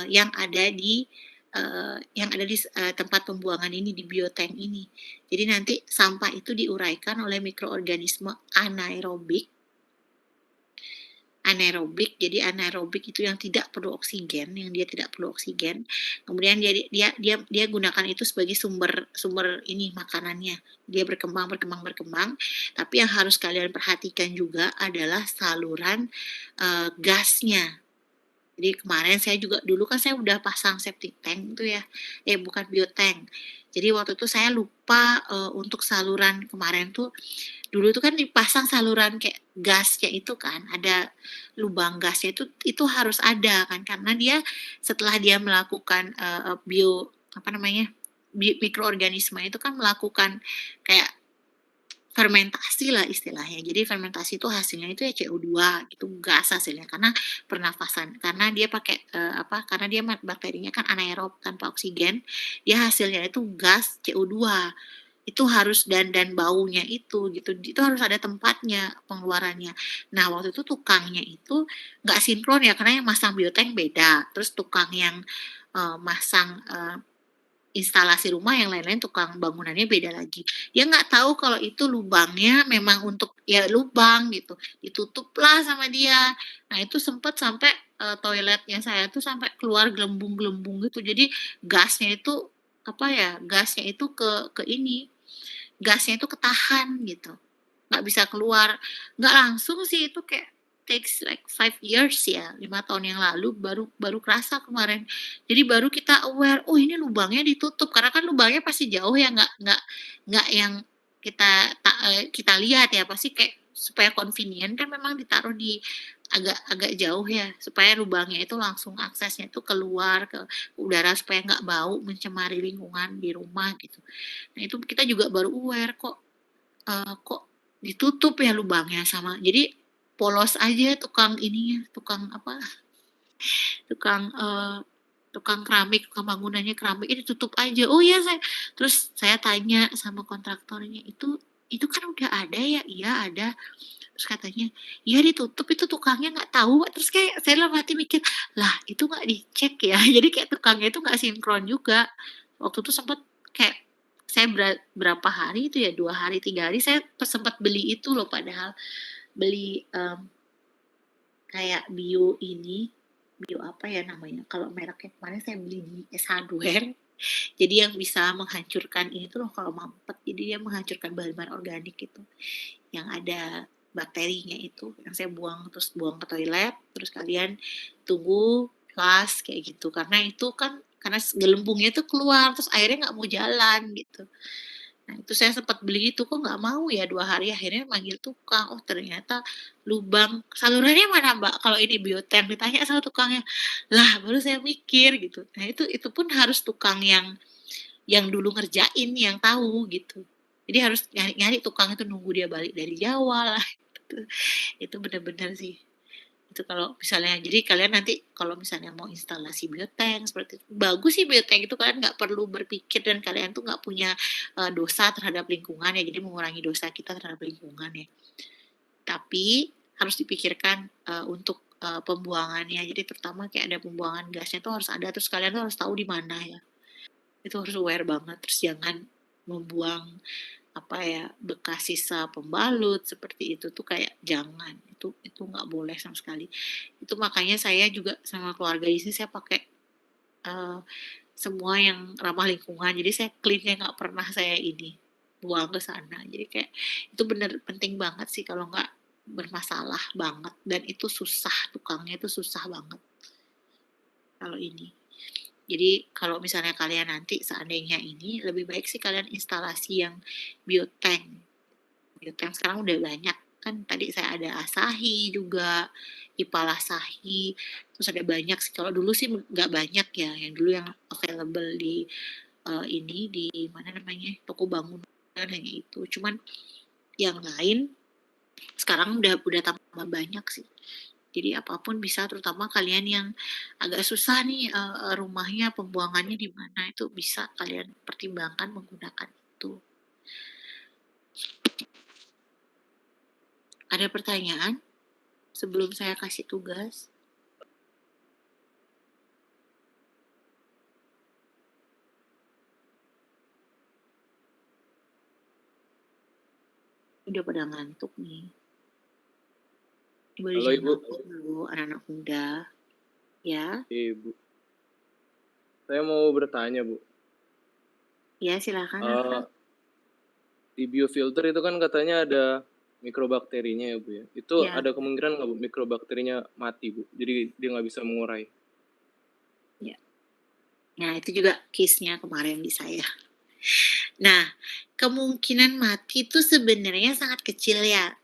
yang ada di tempat pembuangan ini di biotank ini. Jadi nanti sampah itu diuraikan oleh mikroorganisme anaerobik. Jadi anaerobik itu yang tidak perlu oksigen, yang dia tidak perlu oksigen. Kemudian dia gunakan itu sebagai sumber ini makanannya. Dia berkembang. Tapi yang harus kalian perhatikan juga adalah saluran gasnya. Jadi kemarin saya juga dulu kan saya udah pasang septic tank itu ya, bukan biotank. Jadi waktu itu saya lupa untuk saluran kemarin tuh dulu itu kan dipasang saluran kayak gasnya itu kan, ada lubang gasnya itu harus ada kan, karena dia setelah dia melakukan apa namanya, mikroorganisme itu kan melakukan kayak fermentasi lah istilahnya. Jadi fermentasi itu hasilnya itu ya CO2 gitu, gas hasilnya karena pernafasan. Karena dia pakai karena dia bakterinya kan anaerob tanpa oksigen, dia hasilnya itu gas CO2 itu harus dan baunya itu gitu itu harus ada tempatnya pengeluarannya. Nah waktu itu tukangnya itu nggak sinkron ya karena yang masang biotank beda, terus tukang yang masang instalasi rumah yang lain-lain tukang bangunannya beda lagi. Dia nggak tahu kalau itu lubangnya memang untuk ya lubang gitu, ditutuplah sama dia. Nah itu sempat sampai toiletnya saya tuh sampai keluar gelembung-gelembung gitu. Jadi gasnya itu apa ya gasnya itu ke ini gasnya itu ketahan gitu, nggak bisa keluar. Nggak langsung sih itu kayak takes like 5 years ya, 5 tahun yang lalu baru baru kerasa kemarin. Jadi baru kita aware, oh ini lubangnya ditutup karena kan lubangnya pasti jauh ya, nggak yang kita lihat ya pasti kayak supaya convenient kan memang ditaruh di agak jauh ya supaya lubangnya itu langsung aksesnya itu keluar ke udara supaya nggak bau mencemari lingkungan di rumah gitu. Nah itu kita juga baru aware kok ditutup ya lubangnya sama jadi polos aja tukang ininya, tukang apa, tukang, tukang keramik, tukang bangunannya keramik, ditutup aja. Oh ya saya tanya sama kontraktornya, "Itu kan udah ada ya?" "Iya ada." Terus katanya, "Ya ditutup itu tukangnya nggak tahu." Terus kayak saya dalam hati mikir, "Lah itu nggak dicek ya?" Jadi kayak tukangnya itu nggak sinkron juga. Waktu itu sempet kayak saya berapa hari itu ya, 2 hari, 3 hari saya sempat beli itu loh padahal. Beli, kayak bio apa ya namanya, kalau mereknya kemarin saya beli di S-Hardware. Jadi yang bisa menghancurkan ini tuh loh kalau mampet, jadi dia menghancurkan bahan-bahan organik gitu, yang ada bakterinya itu yang saya buang, terus buang ke toilet, terus kalian tunggu flush kayak gitu. Karena itu kan karena gelembungnya itu keluar, terus airnya nggak mau jalan gitu. Nah, itu saya sempat beli itu, kok nggak mau ya 2 hari, akhirnya manggil tukang, oh ternyata lubang salurannya mana Mbak? Kalau ini biotank, ditanya sama tukangnya. Lah, baru saya mikir gitu. Nah, itu pun harus tukang yang dulu ngerjain, yang tahu gitu. Jadi harus nyari-nyari tukang itu, nunggu dia balik dari Jawa lah, gitu. Itu bener-bener sih. Itu kalau misalnya jadi kalian nanti kalau misalnya mau instalasi biotank seperti itu, bagus sih biotank itu kalian nggak perlu berpikir dan kalian tuh nggak punya, dosa terhadap lingkungan ya, jadi mengurangi dosa kita terhadap lingkungan ya. Tapi harus dipikirkan, untuk, pembuangannya. Jadi terutama kayak ada pembuangan gasnya tuh harus ada, terus kalian tuh harus tahu di mana ya. Itu harus aware banget, terus jangan membuang apa ya, bekas sisa pembalut seperti itu tuh kayak jangan, itu nggak boleh sama sekali. Itu makanya saya juga sama keluarga di sini saya pakai, eee, semua yang ramah lingkungan, jadi saya clean-nya nggak pernah saya ini, buang ke sana. Jadi kayak itu bener penting banget sih kalau nggak bermasalah banget dan itu susah, tukangnya itu susah banget kalau ini. Jadi kalau misalnya kalian nanti seandainya ini, lebih baik sih kalian instalasi yang biotank. Biotank sekarang udah banyak, kan tadi saya ada Asahi juga, Ipal Asahi, terus ada banyak sih, kalau dulu sih nggak banyak ya, yang dulu yang available di, ini, di mana namanya, toko bangunan hanya itu. Cuman yang lain sekarang udah tambah banyak sih. Jadi apapun bisa, terutama kalian yang agak susah nih, rumahnya pembuangannya di mana, itu bisa kalian pertimbangkan menggunakan itu. Ada pertanyaan sebelum saya kasih tugas? Udah pada ngantuk nih. Boleh Halo, Ibu. jangan dulu anak-anak muda. Ya, Ibu. Saya mau bertanya, Bu. ya silakan. Apa? Di biofilter itu kan katanya ada mikrobakterinya ya, Bu ya. Itu Ya. ada kemungkinan nggak, Bu, mikrobakterinya mati, Bu? Jadi dia nggak bisa mengurai. Ya. Nah, itu juga case-nya kemarin di saya. Nah, kemungkinan mati itu sebenarnya sangat kecil ya.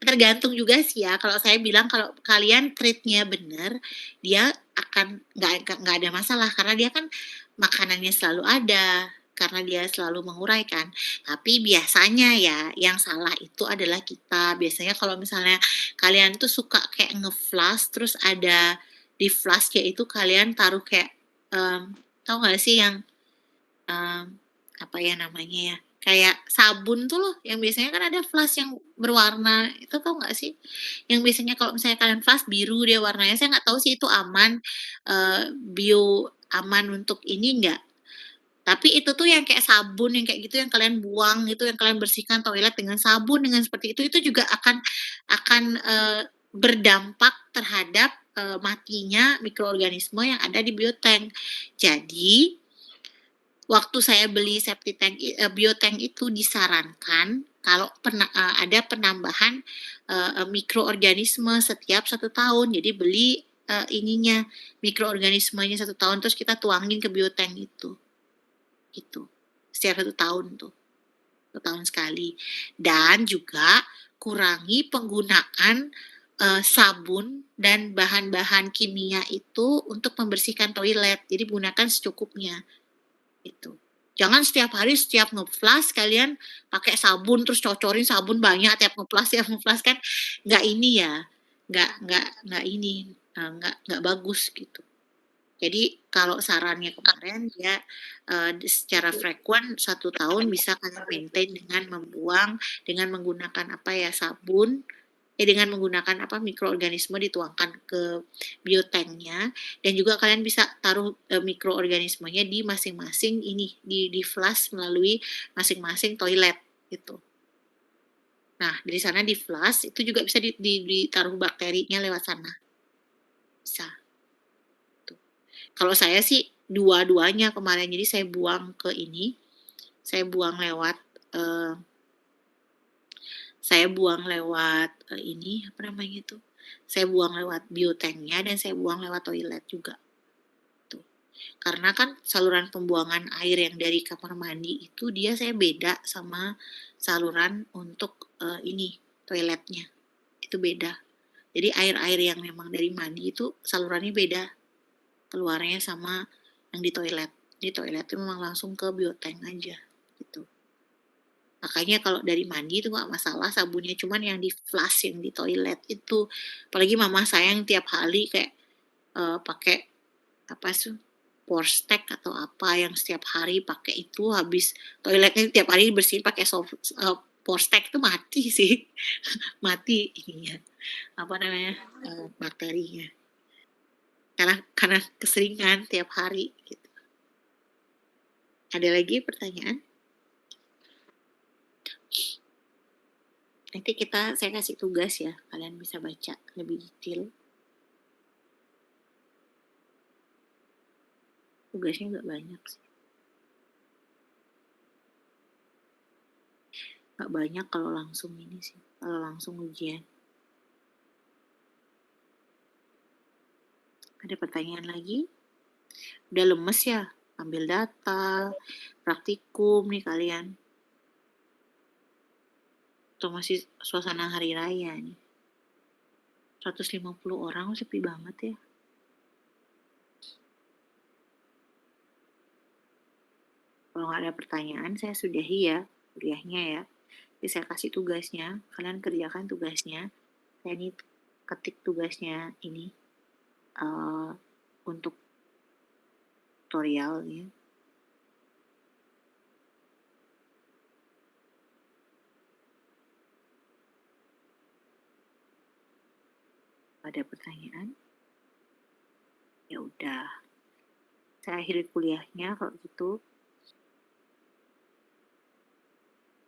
Tergantung juga sih ya. Kalau saya bilang kalau kalian treat-nya bener, dia akan nggak ada masalah karena dia kan makanannya selalu ada, karena dia selalu menguraikan. Tapi biasanya ya yang salah itu adalah kita. Biasanya kalau misalnya kalian tuh suka kayak nge-flush terus ada di flush-nya itu kalian taruh kayak, tahu nggak sih yang apa ya namanya ya, kayak sabun tuh loh, yang biasanya kan ada flash yang berwarna, itu tahu nggak sih? Yang biasanya kalau misalnya kalian flash biru dia warnanya, saya nggak tahu sih itu aman, aman untuk ini nggak, tapi itu tuh yang kayak sabun, yang kayak gitu yang kalian buang itu, yang kalian bersihkan toilet dengan sabun, dengan seperti itu juga akan, berdampak terhadap, matinya mikroorganisme yang ada di biotank. Jadi waktu saya beli septic tank biotank itu disarankan kalau ada penambahan, mikroorganisme setiap 1 tahun. Jadi beli, ininya, mikroorganismenya 1 tahun, terus kita tuangin ke biotank itu, gitu. Setiap 1 tahun tuh, 1 tahun sekali. Dan juga kurangi penggunaan, sabun dan bahan-bahan kimia itu untuk membersihkan toilet. Jadi gunakan secukupnya. Itu. Jangan setiap hari setiap nge-flush kalian pakai sabun terus cocorin sabun banyak tiap nge-flush kan nggak ini ya, nggak ini, nggak bagus gitu. Jadi kalau sarannya kemarin ya, secara frekuen 1 tahun bisa kalian maintain dengan dengan menggunakan apa ya, sabun, dengan menggunakan apa, mikroorganisme dituangkan ke biotanknya dan juga kalian bisa taruh, mikroorganismenya di masing-masing ini, di flush melalui masing-masing toilet, gitu. Nah, dari sana di-flush itu juga bisa ditaruh bakterinya lewat sana. Bisa. Tuh. Kalau saya sih dua-duanya kemarin, jadi saya buang ke ini, saya buang lewat, saya buang lewat, ini, apa namanya itu, saya buang lewat biotanknya dan saya buang lewat toilet juga, tuh. Karena kan saluran pembuangan air yang dari kamar mandi itu dia saya beda sama saluran untuk, ini, toiletnya, itu beda. Jadi air-air yang memang dari mandi itu salurannya beda, keluarnya sama yang di toilet. Di toilet itu memang langsung ke biotank aja, gitu. Makanya kalau dari mandi itu nggak masalah sabunnya, cuman yang di flush, yang di toilet itu, apalagi mama saya yang tiap hari kayak, pakai apa sih, Porsteak atau apa yang setiap hari pakai itu, habis toiletnya tiap hari dibersihin pakai Porsteak itu mati sih, mati ininya, apa namanya, bakterinya. Karena keseringan tiap hari gitu. Ada lagi pertanyaan? Nanti saya kasih tugas ya, kalian bisa baca lebih detail. Tugasnya nggak banyak sih. Nggak banyak kalau langsung ini sih, kalau langsung ujian. Ada pertanyaan lagi? Udah lemes ya? Ambil data, praktikum nih kalian. Atau masih suasana hari raya nih. 150 orang sepi banget ya. Kalau nggak ada pertanyaan, saya sudahi ya kuliahnya ya. Jadi saya kasih tugasnya, kalian kerjakan tugasnya. Saya ini ketik tugasnya ini untuk tutorial ya. Ada pertanyaan? Ya udah. Saya akhiri kuliahnya kalau gitu.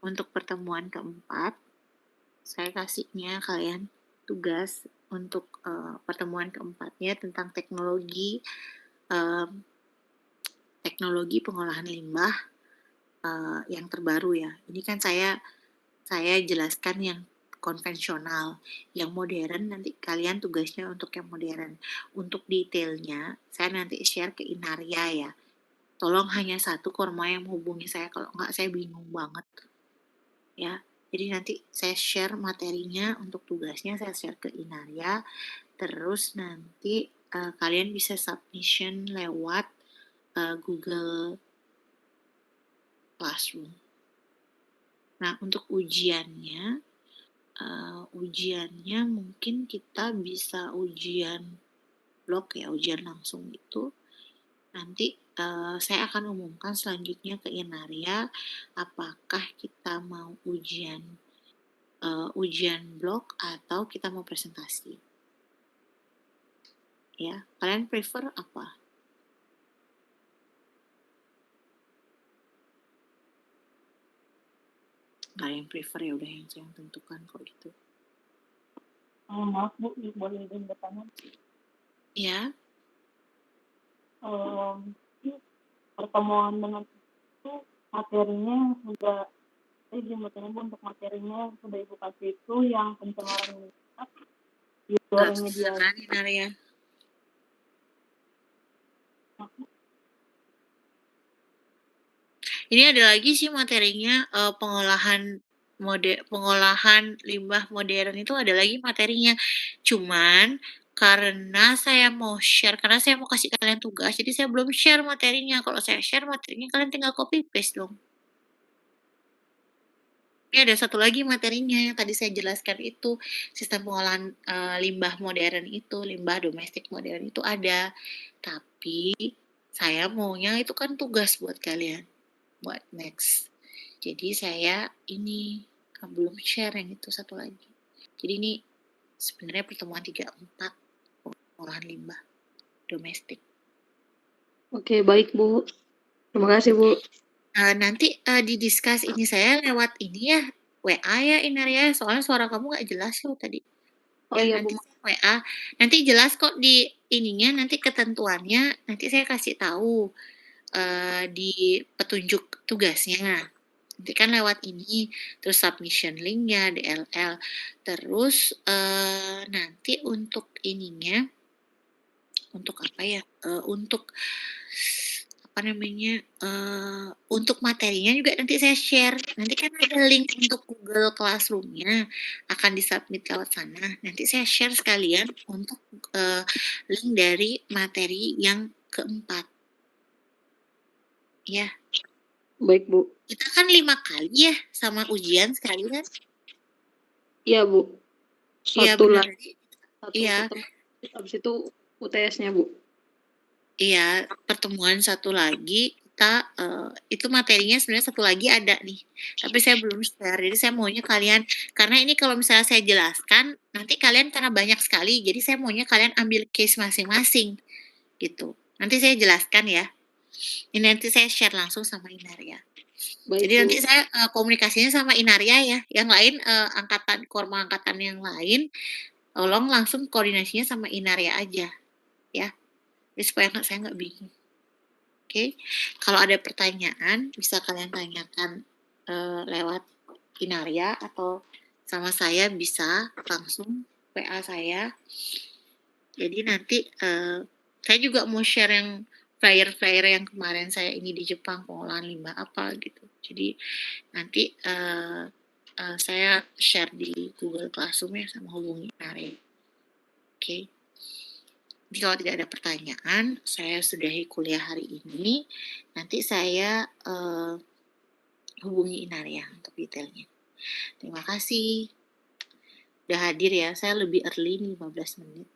Untuk pertemuan keempat, saya kasihnya kalian tugas untuk pertemuan keempatnya tentang teknologi pengolahan limbah yang terbaru ya. Ini kan saya jelaskan yang konvensional, yang modern nanti kalian tugasnya untuk yang modern. Untuk detailnya saya nanti share ke Inaria ya. Tolong hanya satu korma yang menghubungi saya, kalau enggak saya bingung banget ya. Jadi nanti saya share materinya untuk tugasnya, saya share ke Inaria, terus nanti kalian bisa submission lewat Google Classroom. Nah, untuk ujiannya mungkin kita bisa ujian blog ya, ujian langsung itu. Nanti saya akan umumkan selanjutnya ke Inaria apakah kita mau ujian blog atau kita mau presentasi. Ya, kalian prefer apa? Nggak ada yang prefer ya, udah yang saya tentukan kok gitu. Maaf Bu, boleh izin bertanya? Ya, Pertemuan dengan itu materinya sudah, izin bertanya Bu, untuk materinya sudah Ibu kasih itu yang pencemaran limbah di luar media. Inaria. Ini ada lagi sih materinya pengolahan limbah modern itu ada lagi materinya. Cuman karena saya mau share, karena saya mau kasih kalian tugas, jadi saya belum share materinya. Kalau saya share materinya, kalian tinggal copy paste dong. Ini ada satu lagi materinya yang tadi saya jelaskan itu, sistem pengolahan limbah modern itu, limbah domestik modern itu ada. Tapi saya maunya itu kan tugas buat kalian, buat next. Jadi saya ini belum share yang itu satu lagi. Jadi ini sebenarnya pertemuan 3-4 pengolahan limbah domestik. Oke, baik Bu. Terima kasih Bu. Nanti didiskus ini saya lewat ini ya, WA ya Inaria, soalnya suara kamu nggak jelas loh tadi. Oh Ya, iya nanti Bu. WA. Nanti jelas kok di ininya, nanti ketentuannya nanti saya kasih tahu di petunjuk tugasnya. Nanti kan lewat ini, terus submission link-nya, DLL, terus, nanti untuk ininya, untuk apa ya, untuk apa namanya, untuk materinya juga nanti saya share. Nanti kan ada link untuk Google Classroom-nya, akan di-submit lewat sana. Nanti saya share sekalian untuk, link dari materi yang keempat. Ya. Baik, Bu. Kita kan 5 kali ya sama ujian sekali kan? Iya, Bu. Iya Satu benar. lagi, satu Iya. ketemu. Habis itu UTS-nya, Bu. Iya, pertemuan satu lagi kita, itu materinya sebenarnya satu lagi ada nih, tapi saya belum share. Jadi saya maunya kalian karena ini kalau misalnya saya jelaskan, nanti kalian karena banyak sekali, jadi saya maunya kalian ambil case masing-masing, gitu. Nanti saya jelaskan ya. Ini nanti saya share langsung sama Inaria. Baik, Jadi Bu. nanti saya, komunikasinya sama Inaria ya, yang lain, korma angkatan yang lain, tolong langsung koordinasinya sama Inaria aja, ya. Jadi supaya saya nggak bingung. Oke, kalau ada pertanyaan bisa kalian tanyakan, lewat Inaria atau sama saya bisa langsung WA saya. Jadi nanti, saya juga mau share yang flyer-flyer yang kemarin saya ini di Jepang, pengolahan limbah apa gitu. Jadi nanti, saya share di Google Classroom ya sama hubungi Inaria. Oke. Jadi kalau tidak ada pertanyaan, saya sudahi kuliah hari ini. Nanti saya hubungi Inaria untuk detailnya. Terima kasih. Udah hadir ya, saya lebih early nih 15 menit.